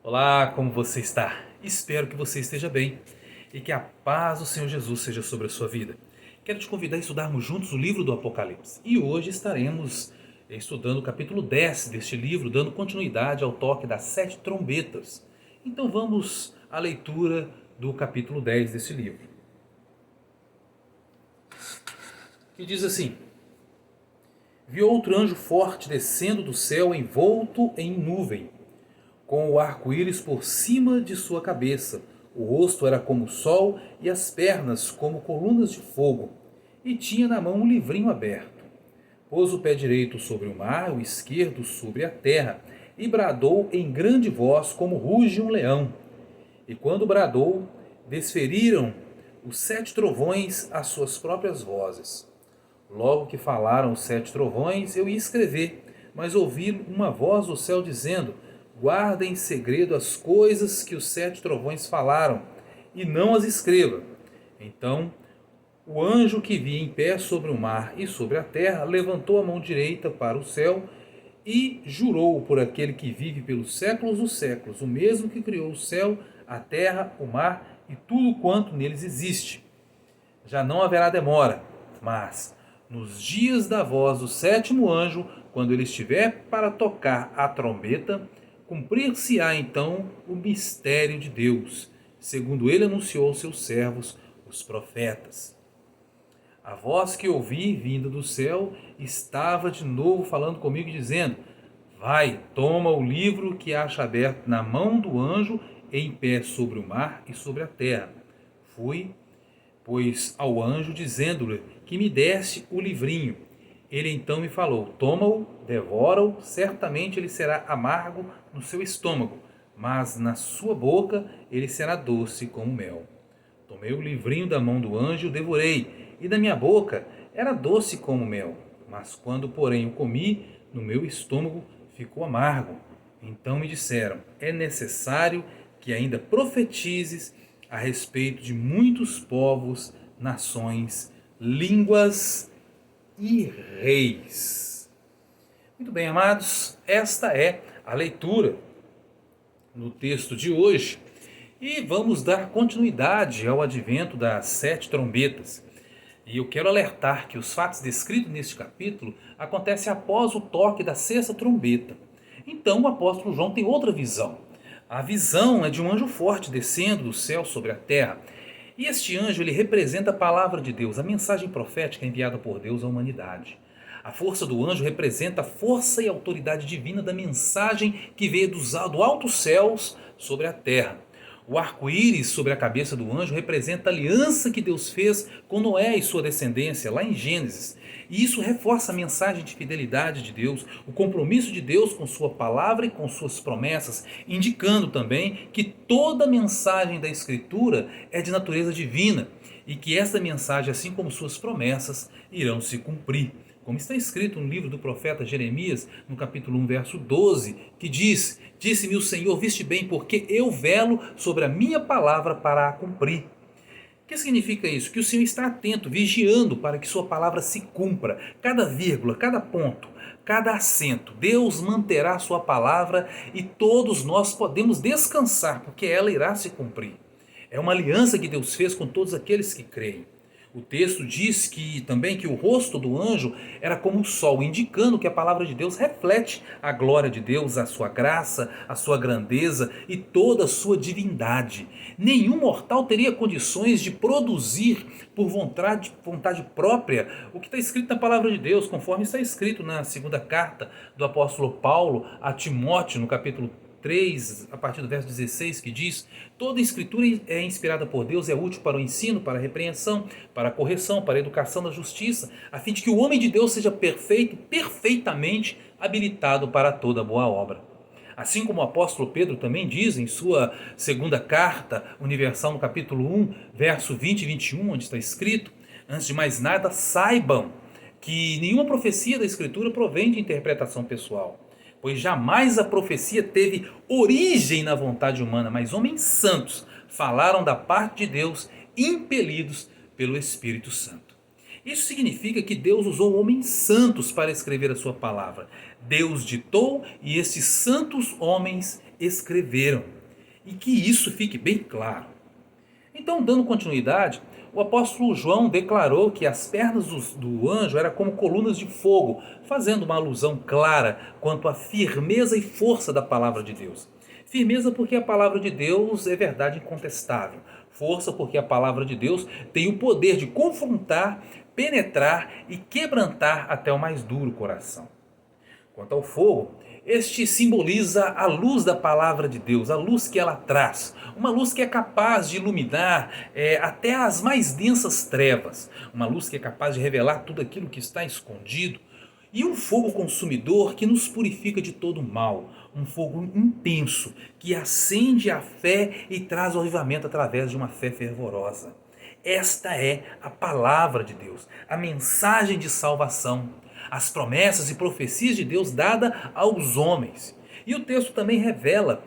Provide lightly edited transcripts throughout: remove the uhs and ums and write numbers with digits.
Olá, como você está? Espero que você esteja bem e que a paz do Senhor Jesus seja sobre a sua vida. Quero te convidar a estudarmos juntos o livro do Apocalipse e hoje estaremos estudando o capítulo 10 deste livro, dando continuidade ao toque das 7 trombetas. Então vamos à leitura do capítulo 10 deste livro, que diz assim: Vi outro anjo forte descendo do céu envolto em nuvem, com o arco-íris por cima de sua cabeça. O rosto era como o sol e as pernas como colunas de fogo. E tinha na mão um livrinho aberto. Pôs o pé direito sobre o mar, o esquerdo sobre a terra, e bradou em grande voz como ruge um leão. E quando bradou, desferiram os 7 trovões as suas próprias vozes. Logo que falaram os 7 trovões, eu ia escrever, mas ouvi uma voz do céu dizendo: guarda em segredo as coisas que os 7 trovões falaram, e não as escreva. Então o anjo que vi em pé sobre o mar e sobre a terra levantou a mão direita para o céu e jurou por aquele que vive pelos séculos dos séculos, o mesmo que criou o céu, a terra, o mar e tudo quanto neles existe. Já não haverá demora, mas nos dias da voz do 7º anjo, quando ele estiver para tocar a trombeta, cumprir-se-á então o mistério de Deus, segundo ele anunciou aos seus servos, os profetas. A voz que ouvi vinda do céu estava de novo falando comigo, dizendo: vai, toma o livro que acha aberto na mão do anjo em pé sobre o mar e sobre a terra. Fui, pois, ao anjo, dizendo-lhe que me desse o livrinho. Ele então me falou: toma-o, devora-o, certamente ele será amargo no seu estômago, mas na sua boca ele será doce como mel. Tomei o livrinho da mão do anjo e o devorei, e da minha boca era doce como mel, mas quando, porém, o comi, no meu estômago ficou amargo. Então me disseram: é necessário que ainda profetizes a respeito de muitos povos, nações, línguas e reis. Muito bem, amados, esta é a leitura no texto de hoje e vamos dar continuidade ao advento das 7 trombetas. E eu quero alertar que os fatos descritos neste capítulo acontecem após o toque da 6ª trombeta. Então o apóstolo João tem outra visão. A visão é de um anjo forte descendo do céu sobre a terra. E este anjo ele representa a palavra de Deus, a mensagem profética enviada por Deus à humanidade. A força do anjo representa a força e autoridade divina da mensagem que veio do altos céus sobre a terra. O arco-íris sobre a cabeça do anjo representa a aliança que Deus fez com Noé e sua descendência, lá em Gênesis. E isso reforça a mensagem de fidelidade de Deus, o compromisso de Deus com sua palavra e com suas promessas, indicando também que toda mensagem da Escritura é de natureza divina e que esta mensagem, assim como suas promessas, irão se cumprir. Como está escrito no livro do profeta Jeremias, no capítulo 1, verso 12, que diz: disse-me o Senhor, viste bem, porque eu velo sobre a minha palavra para a cumprir. O que significa isso? Que o Senhor está atento, vigiando para que sua palavra se cumpra. Cada vírgula, cada ponto, cada acento, Deus manterá sua palavra e todos nós podemos descansar, porque ela irá se cumprir. É uma aliança que Deus fez com todos aqueles que creem. O texto diz também que o rosto do anjo era como o sol, indicando que a palavra de Deus reflete a glória de Deus, a sua graça, a sua grandeza e toda a sua divindade. Nenhum mortal teria condições de produzir por vontade própria o que está escrito na palavra de Deus, conforme está escrito na 2ª carta do apóstolo Paulo a Timóteo, no capítulo 3, a partir do verso 16, que diz: toda a escritura é inspirada por Deus, é útil para o ensino, para a repreensão, para a correção, para a educação da justiça, a fim de que o homem de Deus seja perfeito, perfeitamente habilitado para toda boa obra. Assim como o apóstolo Pedro também diz em sua 2ª carta universal, no capítulo 1, verso 20 e 21, onde está escrito: antes de mais nada, saibam que nenhuma profecia da escritura provém de interpretação pessoal, pois jamais a profecia teve origem na vontade humana, mas homens santos falaram da parte de Deus, impelidos pelo Espírito Santo. Isso significa que Deus usou homens santos para escrever a sua palavra. Deus ditou e estes santos homens escreveram. E que isso fique bem claro. Então, dando continuidade, o apóstolo João declarou que as pernas do anjo eram como colunas de fogo, fazendo uma alusão clara quanto à firmeza e força da palavra de Deus. Firmeza porque a palavra de Deus é verdade incontestável. Força porque a palavra de Deus tem o poder de confrontar, penetrar e quebrantar até o mais duro coração. Quanto ao fogo, este simboliza a luz da palavra de Deus, a luz que ela traz, uma luz que é capaz de iluminar até as mais densas trevas, uma luz que é capaz de revelar tudo aquilo que está escondido, e um fogo consumidor que nos purifica de todo mal, um fogo intenso que acende a fé e traz o avivamento através de uma fé fervorosa. Esta é a palavra de Deus, a mensagem de salvação, as promessas e profecias de Deus dadas aos homens. E o texto também revela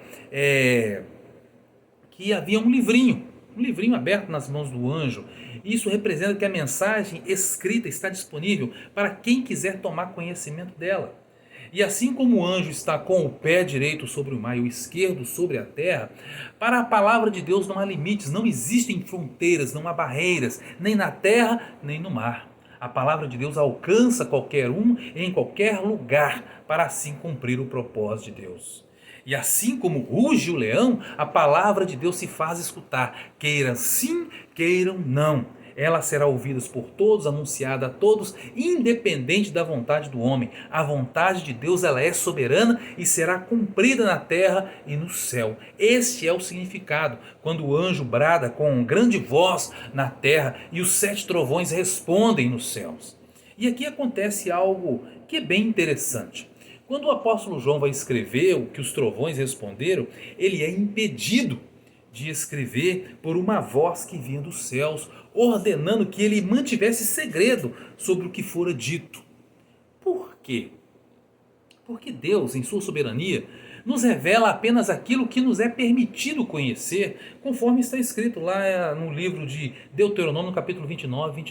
que havia um livrinho aberto nas mãos do anjo. Isso representa que a mensagem escrita está disponível para quem quiser tomar conhecimento dela. E assim como o anjo está com o pé direito sobre o mar e o esquerdo sobre a terra, para a palavra de Deus não há limites, não existem fronteiras, não há barreiras, nem na terra, nem no mar. A palavra de Deus alcança qualquer um em qualquer lugar para assim cumprir o propósito de Deus. E assim como ruge o leão, a palavra de Deus se faz escutar, queiram sim, queiram não. Ela será ouvida por todos, anunciada a todos, independente da vontade do homem. A vontade de Deus ela é soberana e será cumprida na terra e no céu. Este é o significado, quando o anjo brada com grande voz na terra e os 7 trovões respondem nos céus. E aqui acontece algo que é bem interessante. Quando o apóstolo João vai escrever o que os trovões responderam, ele é impedido de escrever por uma voz que vinha dos céus, ordenando que ele mantivesse segredo sobre o que fora dito. Por quê? Porque Deus, em sua soberania, nos revela apenas aquilo que nos é permitido conhecer, conforme está escrito lá no livro de Deuteronômio, no capítulo 29,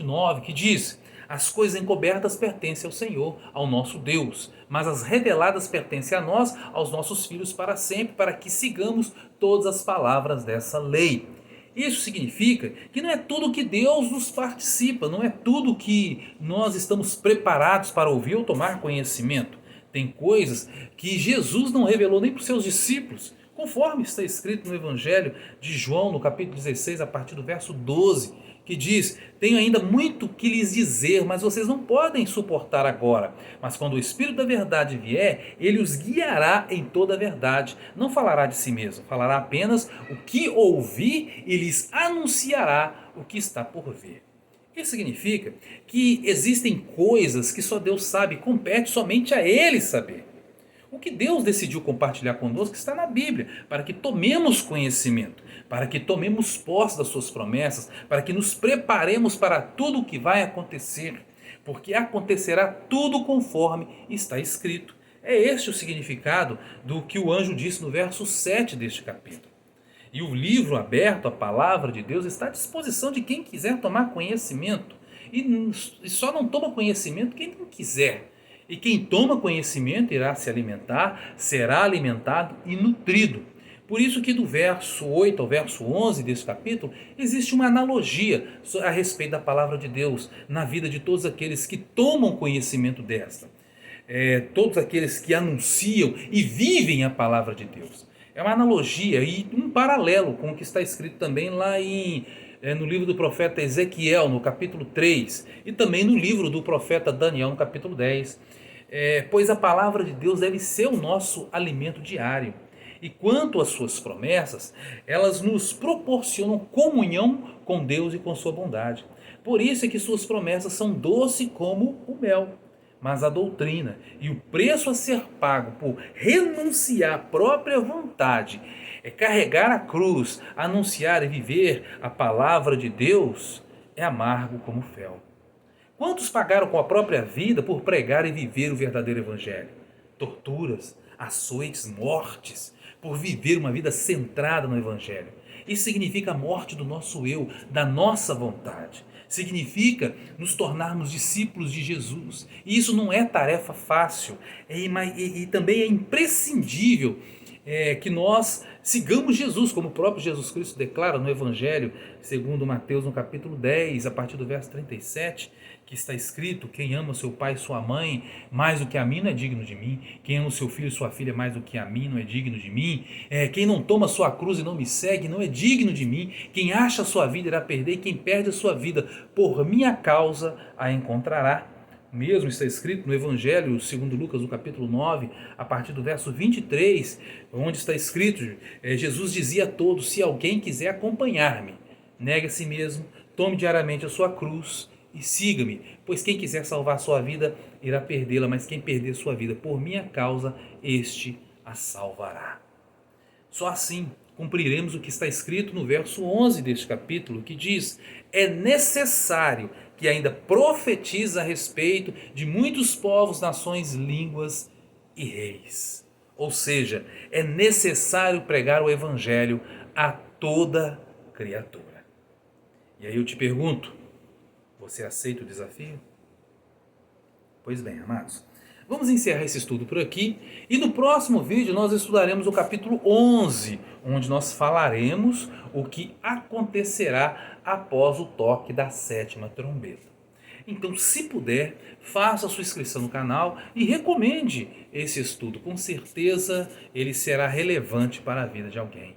que diz: as coisas encobertas pertencem ao Senhor, ao nosso Deus, mas as reveladas pertencem a nós, aos nossos filhos para sempre, para que sigamos todas as palavras dessa lei. Isso significa que não é tudo que Deus nos participa, não é tudo que nós estamos preparados para ouvir ou tomar conhecimento. Tem coisas que Jesus não revelou nem para os seus discípulos, conforme está escrito no Evangelho de João, no capítulo 16, a partir do verso 12, que diz: tenho ainda muito que lhes dizer, mas vocês não podem suportar agora. Mas quando o Espírito da verdade vier, ele os guiará em toda a verdade. Não falará de si mesmo, falará apenas o que ouvir e lhes anunciará o que está por vir. Isso significa que existem coisas que só Deus sabe, compete somente a Ele saber. O que Deus decidiu compartilhar conosco está na Bíblia, para que tomemos conhecimento, para que tomemos posse das suas promessas, para que nos preparemos para tudo o que vai acontecer, porque acontecerá tudo conforme está escrito. É este o significado do que o anjo disse no verso 7 deste capítulo. E o livro aberto, a palavra de Deus, está à disposição de quem quiser tomar conhecimento. E só não toma conhecimento quem não quiser. E quem toma conhecimento irá se alimentar, será alimentado e nutrido. Por isso que do verso 8 ao verso 11 desse capítulo, existe uma analogia a respeito da palavra de Deus na vida de todos aqueles que tomam conhecimento desta. Todos aqueles que anunciam e vivem a palavra de Deus. É uma analogia e um paralelo com o que está escrito também lá no livro do profeta Ezequiel, no capítulo 3, e também no livro do profeta Daniel, no capítulo 10. Pois a palavra de Deus deve ser o nosso alimento diário. E quanto às suas promessas, elas nos proporcionam comunhão com Deus e com sua bondade. Por isso é que suas promessas são doces como o mel. Mas a doutrina e o preço a ser pago por renunciar à própria vontade, carregar a cruz, anunciar e viver a palavra de Deus, é amargo como fel. Quantos pagaram com a própria vida por pregar e viver o verdadeiro evangelho? Torturas, açoites, mortes, por viver uma vida centrada no evangelho. Isso significa a morte do nosso eu, da nossa vontade. significa nos tornarmos discípulos de Jesus. E isso não é tarefa fácil, e também é imprescindível que nós sigamos Jesus, como o próprio Jesus Cristo declara no Evangelho, segundo Mateus, no capítulo 10, a partir do verso 37, que está escrito: quem ama seu pai e sua mãe mais do que a mim não é digno de mim, quem ama seu filho e sua filha mais do que a mim não é digno de mim, quem não toma sua cruz e não me segue não é digno de mim, quem acha a sua vida irá perder, e quem perde a sua vida por minha causa a encontrará. Mesmo está escrito no Evangelho segundo Lucas, no capítulo 9, a partir do verso 23, onde está escrito, Jesus dizia a todos: se alguém quiser acompanhar-me, negue a si mesmo, tome diariamente a sua cruz e siga-me, pois quem quiser salvar sua vida irá perdê-la, mas quem perder sua vida por minha causa, este a salvará. Só assim cumpriremos o que está escrito no verso 11 deste capítulo, que diz: é necessário que ainda profetize a respeito de muitos povos, nações, línguas e reis. Ou seja, é necessário pregar o evangelho a toda criatura. E aí eu te pergunto, você aceita o desafio? Pois bem, amados, vamos encerrar esse estudo por aqui, e no próximo vídeo nós estudaremos o capítulo 11, onde nós falaremos o que acontecerá após o toque da 7ª trombeta. Então, se puder, faça a sua inscrição no canal e recomende esse estudo. Com certeza ele será relevante para a vida de alguém.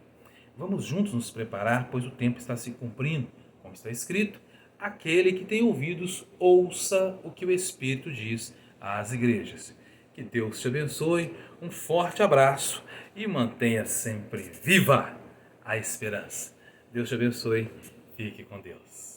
Vamos juntos nos preparar, pois o tempo está se cumprindo. Como está escrito: aquele que tem ouvidos, ouça o que o Espírito diz às igrejas. Que Deus te abençoe, um forte abraço e mantenha sempre viva a esperança. Deus te abençoe, fique com Deus.